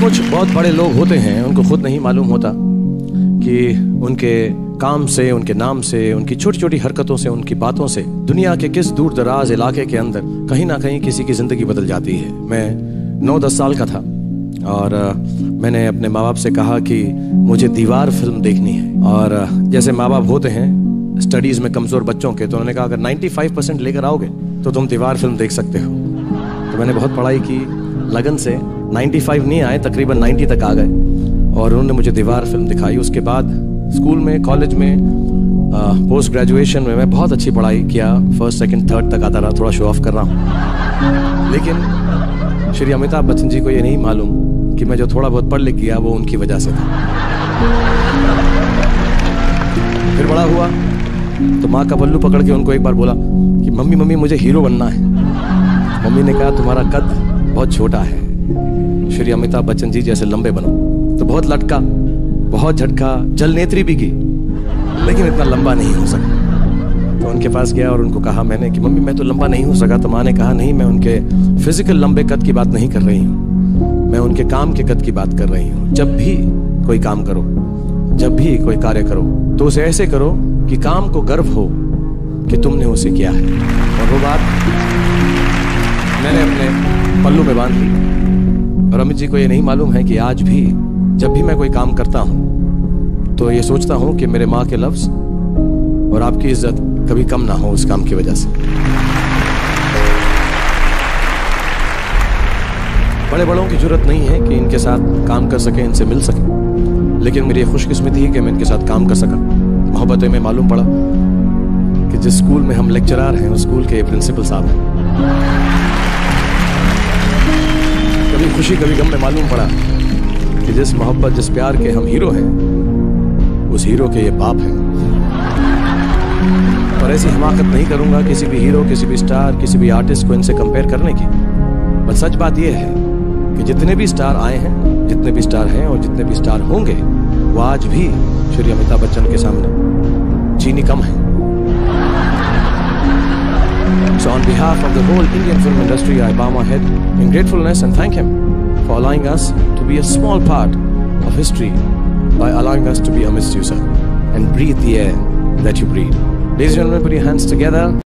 कुछ बहुत बड़े लोग होते हैं, उनको खुद नहीं मालूम होता कि उनके काम से, उनके नाम से, उनकी छोटी छोटी हरकतों से, उनकी बातों से दुनिया के किस दूर दराज इलाके के अंदर कहीं ना कहीं किसी की ज़िंदगी बदल जाती है। मैं 9-10 साल का था और मैंने अपने माँ बाप से कहा कि मुझे दीवार फिल्म देखनी है। और जैसे माँ बाप होते हैं स्टडीज़ में कमज़ोर बच्चों के, तो उन्होंने कहा अगर 95% लेकर आओगे तो तुम दीवार फिल्म देख सकते हो। तो मैंने बहुत पढ़ाई की लगन से, 95 नहीं आए, तकरीबन 90 तक आ गए और उन्होंने मुझे दीवार फिल्म दिखाई। उसके बाद स्कूल में, कॉलेज में, पोस्ट ग्रेजुएशन में मैं बहुत अच्छी पढ़ाई किया, 1st, 2nd, 3rd तक आता रहा, थोड़ा शो ऑफ कर रहा हूँ। लेकिन श्री अमिताभ बच्चन जी को ये नहीं मालूम कि मैं जो थोड़ा बहुत पढ़ लिख गया वो उनकी वजह से था। फिर बड़ा हुआ तो माँ का पल्लू पकड़ के उनको एक बार बोला कि मम्मी मम्मी मुझे हीरो बनना है। मम्मी ने कहा तुम्हारा कद बहुत छोटा है, श्री अमिताभ बच्चन जी जैसे लंबे बनो। तो बहुत लटका, बहुत झटका, जल नेत्री भी की, लेकिन इतना लंबा नहीं हो सका। तो उनके पास गया और उनको कहा मैंने कि मम्मी मैं तो लंबा नहीं हो सका। तो माँ ने कहा नहीं, मैं उनके फिजिकल लंबे कद की बात नहीं कर रही हूँ, मैं उनके काम के कद की बात कर रही हूँ। जब भी कोई काम करो, जब भी कोई कार्य करो, तो उसे ऐसे करो कि काम को गर्व हो कि तुमने उसे किया है। और वो बात मैंने अपने पल्लू में बांध ली। और अमित जी को ये नहीं मालूम है कि आज भी जब भी मैं कोई काम करता हूं तो ये सोचता हूं कि मेरे माँ के लफ्ज और आपकी इज्जत कभी कम ना हो उस काम की वजह से। बड़े बड़ों की जरूरत नहीं है कि इनके साथ काम कर सके, इनसे मिल सके, लेकिन मेरी खुशकिस्मती है कि मैं इनके साथ काम कर सका। मोहब्बतें में मालूम पड़ा कि जिस स्कूल में हम लेक्चरर हैं उस स्कूल के प्रिंसिपल साहब हैं। कभी खुशी कभी गम में मालूम पड़ा कि जिस मोहब्बत, जिस प्यार के हम हीरो हैं, उस हीरो के ये बाप हैं। और ऐसी हमाकत नहीं करूंगा किसी भी हीरो, किसी भी स्टार, किसी भी आर्टिस्ट को इनसे कंपेयर करने की। पर सच बात यह है कि जितने भी स्टार आए हैं, जितने भी स्टार हैं और जितने भी स्टार होंगे, वो आज भी श्री अमिताभ बच्चन के सामने चीनी कम है। So on behalf of the whole Indian film industry, I bow my head in gratefulness and thank him for allowing us to be a small part of history by allowing us to be amidst you, sir, and breathe the air that you breathe. Ladies and gentlemen, put your hands together.